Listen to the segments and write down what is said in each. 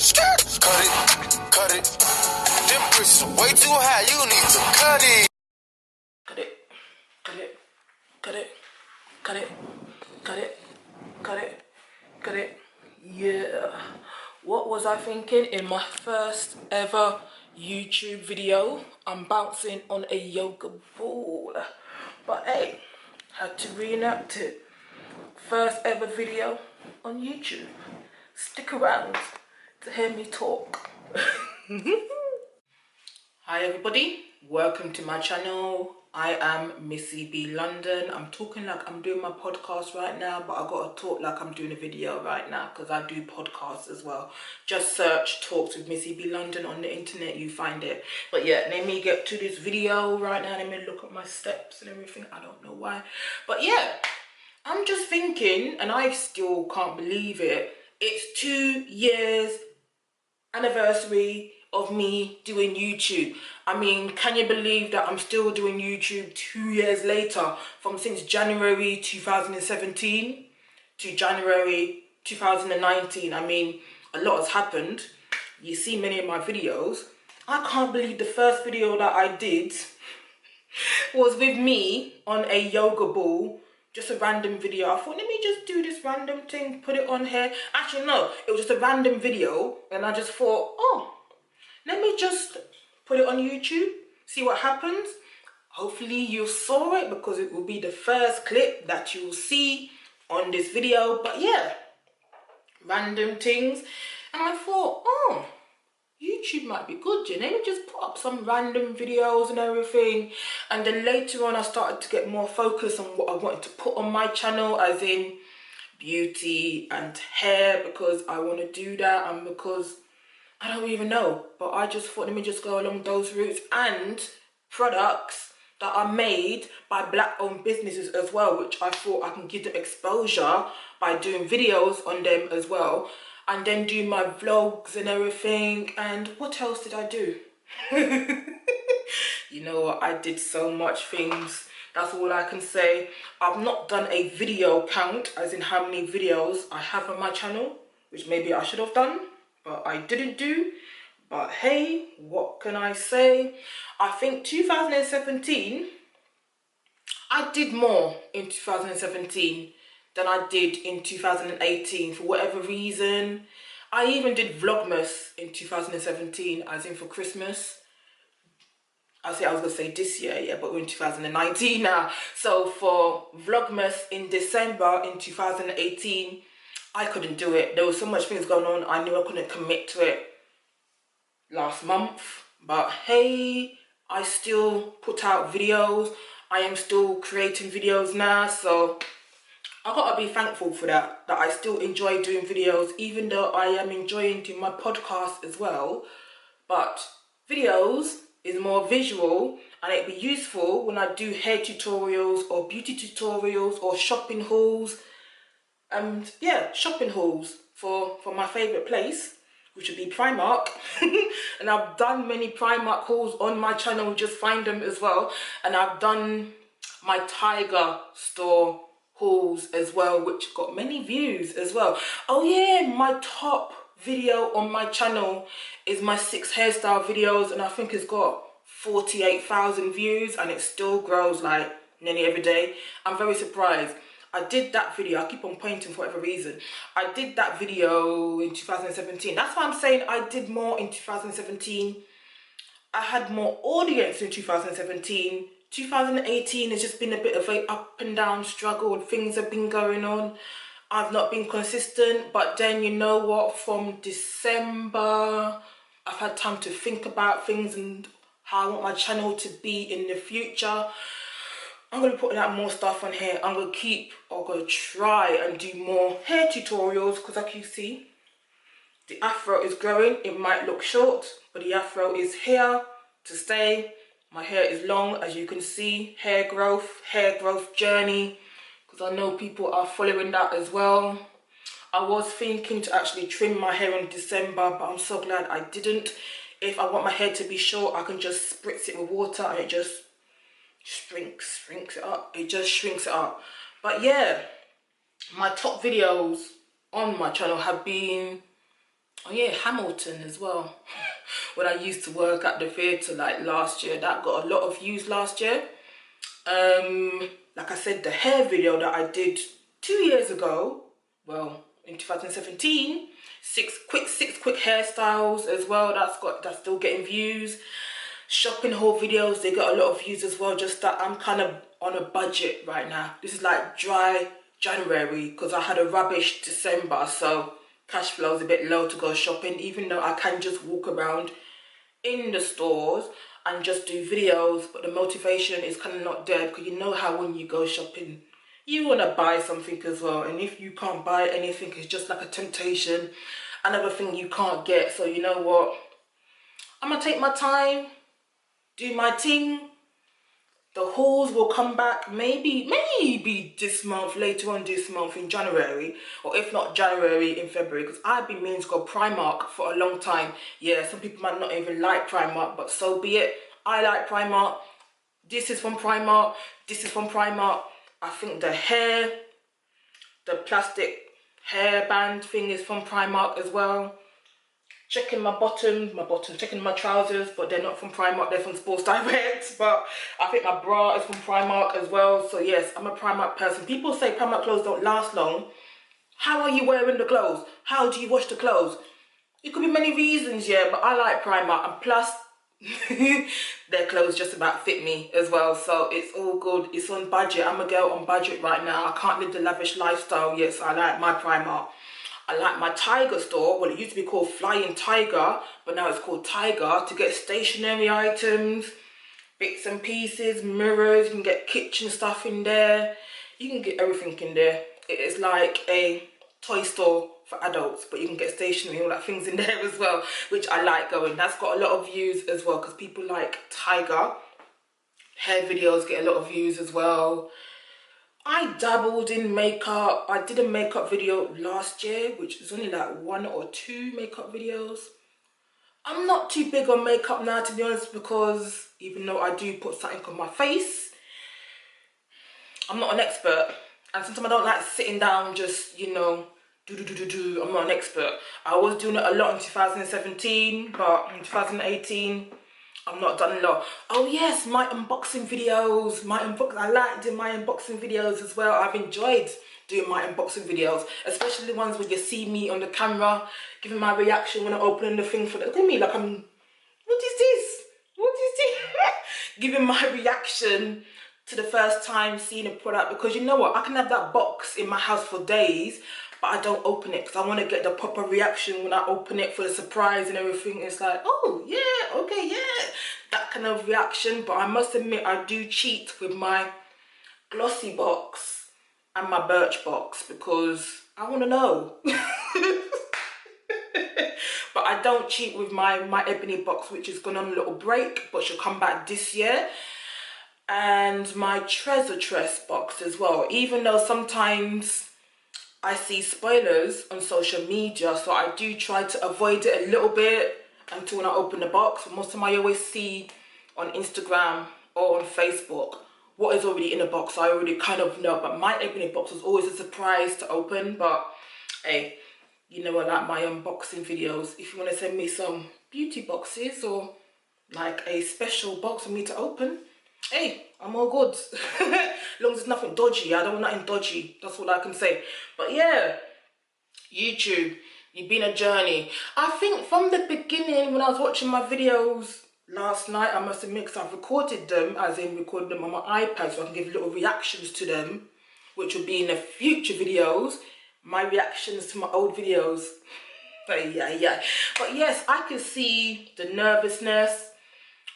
Cut it. Them bricks are way too high, you need to cut it. Cut it. Cut it. Cut it. Cut it. Cut it. Cut it. Cut it. Yeah. What was I thinking? In my first ever YouTube video, I'm bouncing on a yoga ball. But hey, had to reenact it. First ever video on YouTube. Stick around to hear me talk. Hi everybody, welcome to my channel. I am Missybeelondon. I'm talking like I'm doing my podcast right now, but I gotta talk like I'm doing a video right now because I do podcasts as well. Just search Talks with Missybeelondon on the internet, you find it. But yeah, let me get to this video right now. Let me look at my steps and everything. I don't know why, but yeah, I'm just thinking, and I still can't believe it. It's 2 years anniversary of me doing YouTube. I mean, can you believe that I'm still doing YouTube 2 years later, from since January 2017 to January 2019? I mean, a lot has happened. You see many of my videos. I can't believe the first video that I did was with me on a yoga ball. Just a random video. I thought, let me just do this random thing, put it on here. Actually, no, it was just a random video. And I just thought, oh, let me just put it on YouTube, see what happens. Hopefully you saw it because it will be the first clip that you'll see on this video. But yeah, random things. And I thought, oh, YouTube might be good, you know? Let me just put up some random videos and everything. And then later on I started to get more focus on what I wanted to put on my channel, as in beauty and hair, because I want to do that, and because I don't even know, but I just thought, let me just go along those routes, and products that are made by black owned businesses as well, which I thought I can give them exposure by doing videos on them as well. And then do my vlogs and everything. And what else did I do? You know what, I did so much things. That's all I can say. I've not done a video count, as in how many videos I have on my channel, which maybe I should have done, but I didn't do. But hey, what can I say? I think 2017, I did more in 2017 than I did in 2018 for whatever reason. I even did Vlogmas in 2017, as in for Christmas. I was gonna say this year, yeah, but we're in 2019 now. So for Vlogmas in December in 2018, I couldn't do it. There was so much things going on. I knew I couldn't commit to it last month. But hey, I still put out videos. I am still creating videos now, so I gotta be thankful for that I still enjoy doing videos, even though I am enjoying doing my podcast as well. But videos is more visual, and it'd be useful when I do hair tutorials or beauty tutorials or shopping hauls. And yeah, shopping hauls for my favourite place, which would be Primark. And I've done many Primark hauls on my channel, just find them as well. And I've done my Tiger store hauls as well, which got many views as well. Oh yeah, my top video on my channel is my 6 hairstyle videos, and I think it's got 48,000 views, and it still grows like nearly every day. I'm very surprised. I did that video, I keep on pointing for whatever reason. I did that video in 2017. That's why I'm saying I did more in 2017. I had more audience in 2017. 2018 has just been a bit of a up and down struggle. Things have been going on. I've not been consistent, but then you know what, from December, I've had time to think about things and how I want my channel to be in the future. I'm going to be putting out more stuff on here. I'm going to try and do more hair tutorials, because like you see, the afro is growing. It might look short, but the afro is here to stay. My hair is long, as you can see. Hair growth journey, because I know people are following that as well. I was thinking to actually trim my hair in December, but I'm so glad I didn't. If I want my hair to be short, I can just spritz it with water and it just shrinks it up. It just shrinks it up. But yeah, my top videos on my channel have been Oh yeah, Hamilton as well. When I used to work at the theatre like last year, that got a lot of views last year. Like I said, the hair video that I did 2 years ago, well, in 2017, six quick hairstyles as well. That's still getting views. Shopping haul videos, they got a lot of views as well. Just that I'm kind of on a budget right now. This is like dry January because I had a rubbish December, so cash flow is a bit low to go shopping, even though I can just walk around in the stores and just do videos, but the motivation is kind of not there, because you know how when you go shopping you want to buy something as well, and if you can't buy anything, it's just like a temptation, another thing you can't get. So you know what, I'm gonna take my time, do my thing. The hauls will come back maybe this month, later on this month in January, or if not January, in February, because I've been meaning to go Primark for a long time. Yeah, some people might not even like Primark, but so be it. I like Primark. This is from Primark. This is from Primark. I think the plastic hairband thing is from Primark as well. Checking my bottoms, checking my trousers, but they're not from Primark, they're from Sports Direct. But I think my bra is from Primark as well. So yes, I'm a Primark person. People say Primark clothes don't last long. How are you wearing the clothes? How do you wash the clothes? It could be many reasons, yeah, but I like Primark, and plus their clothes just about fit me as well, so it's all good. It's on budget. I'm a girl on budget right now. I can't live the lavish lifestyle yet, so I like my Primark. I like my Tiger store. Well, it used to be called Flying Tiger, but now it's called Tiger, to get stationery items, bits and pieces, mirrors. You can get kitchen stuff in there. You can get everything in there. It is like a toy store for adults, but you can get stationery and all that things in there as well, which I like going. That's got a lot of views as well, because people like Tiger. Hair videos get a lot of views as well. I dabbled in makeup. I did a makeup video last year, which was only like 1 or 2 makeup videos. I'm not too big on makeup now, to be honest, because even though I do put something on my face, I'm not an expert. And sometimes I don't like sitting down just, you know, I'm not an expert. I was doing it a lot in 2017, but in 2018, I'm not done a lot. Oh yes, my unboxing videos. I like doing my unboxing videos as well. I've enjoyed doing my unboxing videos, especially the ones where you see me on the camera, giving my reaction when I'm opening the thing for the, look at me, like I'm, what is this? What is this? Giving my reaction to the first time seeing a product, because you know what, I can have that box in my house for days, but I don't open it because I want to get the proper reaction when I open it for the surprise and everything. It's like, oh yeah, okay, yeah, that kind of reaction. But I must admit, I do cheat with my glossy box and my birch box because I want to know. But I don't cheat with my ebony box, which is gone on a little break, but she'll come back this year. And my treasure chest box as well, even though sometimes I see spoilers on social media, so I do try to avoid it a little bit until when I open the box. Most of them I always see on Instagram or on Facebook what is already in the box, so I already kind of know. But my ebony box was always a surprise to open. But hey, you know, I like my unboxing videos. If you want to send me some beauty boxes or like a special box for me to open, hey, I'm all good. As long as it's nothing dodgy. I don't want nothing dodgy. That's all I can say. But yeah, YouTube, you've been a journey. I think from the beginning, when I was watching my videos last night, I must admit, because I've recorded them, as in recorded them on my iPad, so I can give little reactions to them, which will be in the future videos. My reactions to my old videos. But yeah. But yes, I can see the nervousness.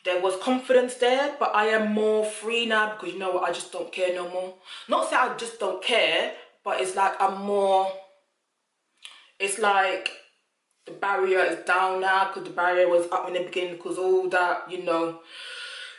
There was confidence there, but I am more free now, because you know what, I just don't care no more. Not say I just don't care, but it's like I'm more, it's like the barrier is down now, because the barrier was up in the beginning, because all that, you know,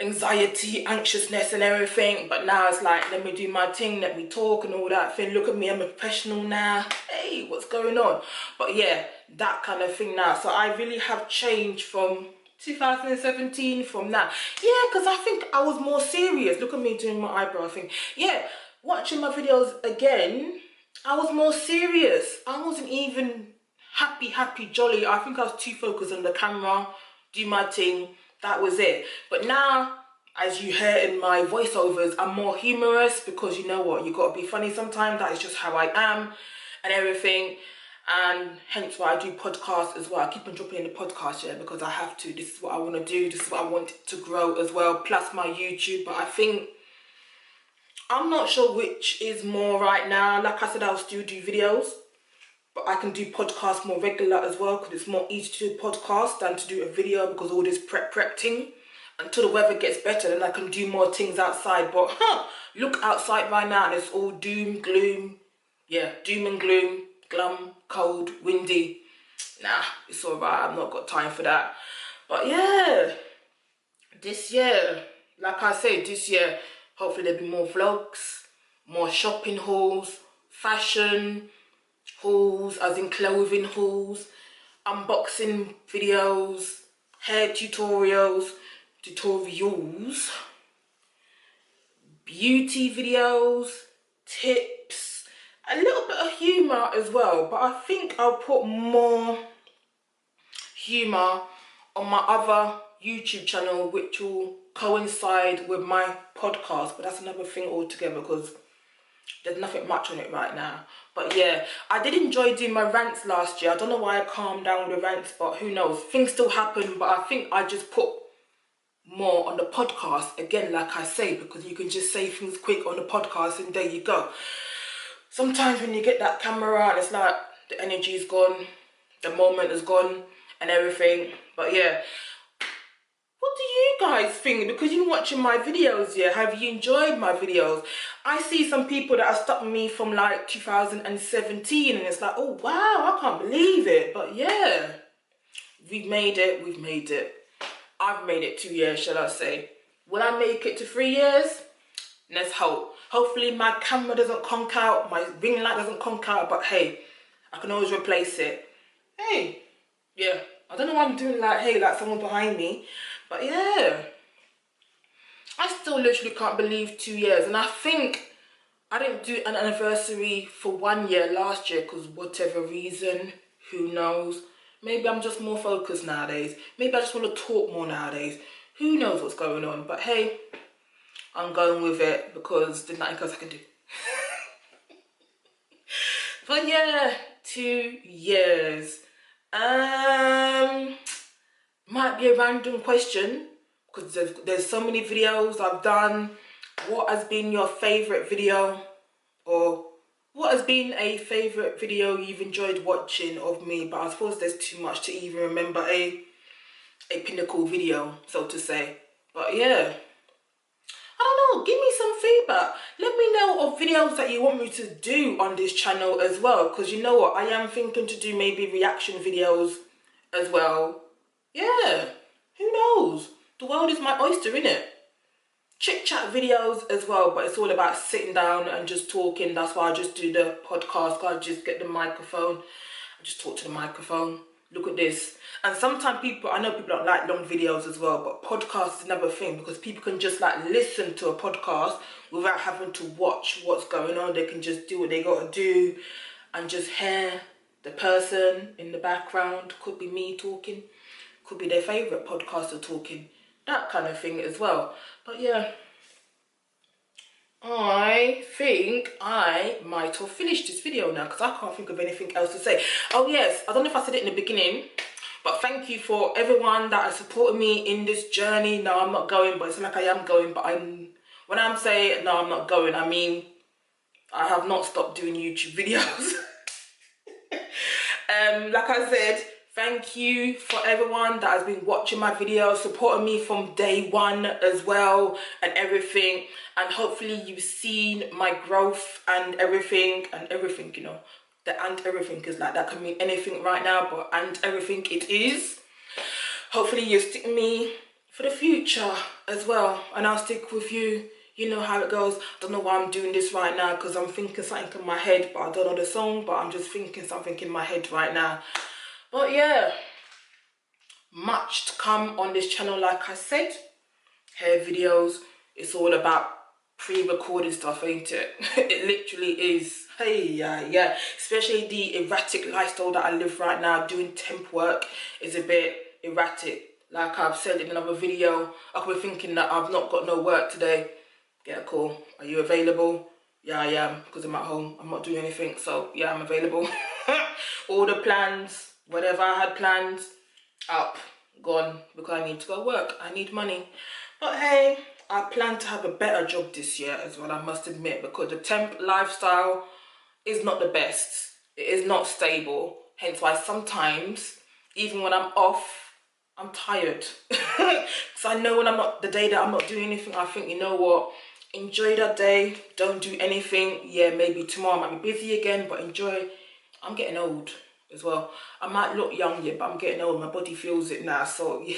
anxiety, anxiousness and everything. But now it's like, let me do my thing, let me talk and all that thing. Look at me, I'm a professional now. Hey, what's going on? But yeah, that kind of thing now. So I really have changed from 2017 from that. Yeah, because I think I was more serious. Look at me doing my eyebrow thing. Yeah, watching my videos again, I was more serious. I wasn't even happy, jolly. I think I was too focused on the camera, do my thing, that was it. But now, as you hear in my voiceovers, I'm more humorous because you know what, you got to be funny sometimes. That is just how I am and everything. And hence why I do podcasts as well. I keep on dropping in the podcast, yeah, because I have to. This is what I want to do. This is what I want to grow as well, plus my YouTube. But I think, I'm not sure which is more right now. Like I said, I'll still do videos, but I can do podcasts more regular as well, because it's more easy to do podcast than to do a video, because all this prep thing. Until the weather gets better, then I can do more things outside. But look outside right now and it's all doom, gloom. Yeah, doom and gloom, glum, cold, windy. Nah, it's alright, I've not got time for that. But yeah, this year, like I said, this year, hopefully there'll be more vlogs, more shopping hauls, fashion hauls, as in clothing hauls, unboxing videos, hair tutorials, beauty videos, tips, a little bit of humour as well. But I think I'll put more humour on my other YouTube channel, which will coincide with my podcast. But that's another thing altogether, because there's nothing much on it right now. But yeah, I did enjoy doing my rants last year. I don't know why I calmed down with the rants, but who knows, things still happen. But I think I just put more on the podcast again, like I say, because you can just say things quick on the podcast and there you go. Sometimes when you get that camera and it's like the energy is gone, the moment is gone and everything. But yeah, what do you guys think? Because you've been watching my videos, yeah, have you enjoyed my videos? I see some people that are stopping me from like 2017 and it's like, oh wow, I can't believe it. But yeah, we've made it. I've made it 2 years, shall I say. Will I make it to 3 years? Let's hope. Hopefully my camera doesn't conk out, my ring light doesn't conk out, but hey, I can always replace it. Hey, yeah, I don't know why I'm doing like, hey, like someone behind me, but yeah. I still literally can't believe 2 years, and I think I didn't do an anniversary for 1 year last year because whatever reason, who knows. Maybe I'm just more focused nowadays. Maybe I just want to talk more nowadays. Who knows what's going on? But hey, I'm going with it because there's nothing else I can do. But yeah, 2 years. Might be a random question because there's so many videos I've done. What has been your favourite video? Or what has been a favourite video you've enjoyed watching of me? But I suppose there's too much to even remember a pinnacle video, so to say. But yeah, I don't know, give me some feedback. Let me know of videos that you want me to do on this channel as well, because you know what, I am thinking to do maybe reaction videos as well. Yeah, who knows? The world is my oyster, innit? Chit chat videos as well, but it's all about sitting down and just talking. That's why I just do the podcast. I just get the microphone, I just talk to the microphone. Look at this. And sometimes I know people don't like long videos as well, but podcasts is another thing, because people can just like listen to a podcast without having to watch what's going on. They can just do what they got to do and just hear the person in the background. Could be me talking, could be their favourite podcaster talking, that kind of thing as well. But yeah, I think I might have finished this video now because I can't think of anything else to say. Oh yes, I don't know if I said it in the beginning, but thank you for everyone that has supported me in this journey. No, I'm not going, but it's like I am going. But when I'm saying no, I'm not going, I mean I have not stopped doing YouTube videos. Like I said, thank you for everyone that has been watching my videos, supporting me from day one as well and everything. And hopefully you've seen my growth and everything, you know. The and everything is like, that can mean anything right now, but and everything it is. Hopefully you stick with me for the future as well, and I'll stick with you. You know how it goes. I don't know why I'm doing this right now, because I'm thinking something in my head, but I don't know the song, but I'm just thinking something in my head right now. But yeah, much to come on this channel. Like I said, hair videos, it's all about pre-recorded stuff, ain't it? It literally is. Hey, yeah, especially the erratic lifestyle that I live right now. Doing temp work is a bit erratic. Like I've said in another video, I could be thinking that I've not got no work today. Get a call. Are you available? Yeah, I am, because I'm at home. I'm not doing anything, so yeah, I'm available. All the plans, whatever I had planned, up, gone, because I need to go work. I need money. But hey, I plan to have a better job this year as well, I must admit, because the temp lifestyle is not the best. It is not stable. Hence why sometimes, even when I'm off, I'm tired. Because I know when I'm not, the day that I'm not doing anything, I think, you know what, enjoy that day, don't do anything. Yeah, maybe tomorrow I might be busy again, but enjoy. I'm getting old as well. I might look young yet, but I'm getting old. My body feels it now, so yeah.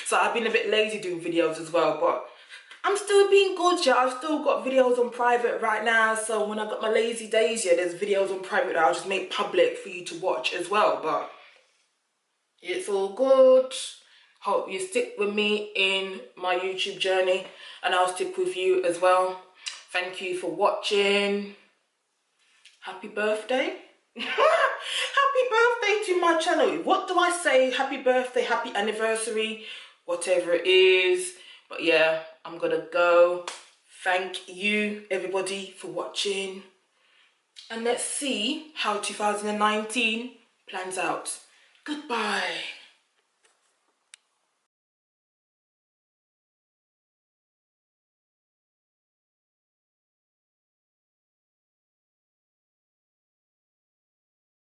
So I've been a bit lazy doing videos as well, but I'm still being good, yeah. I've still got videos on private right now, so when I got my lazy days, yeah, there's videos on private that I'll just make public for you to watch as well, but it's all good. Hope you stick with me in my YouTube journey, and I'll stick with you as well. Thank you for watching. Happy birthday. Happy birthday to my channel. What do I say? Happy birthday, happy anniversary, whatever it is. But yeah, I'm gonna go. Thank you everybody for watching, and let's see how 2019 plans out. Goodbye.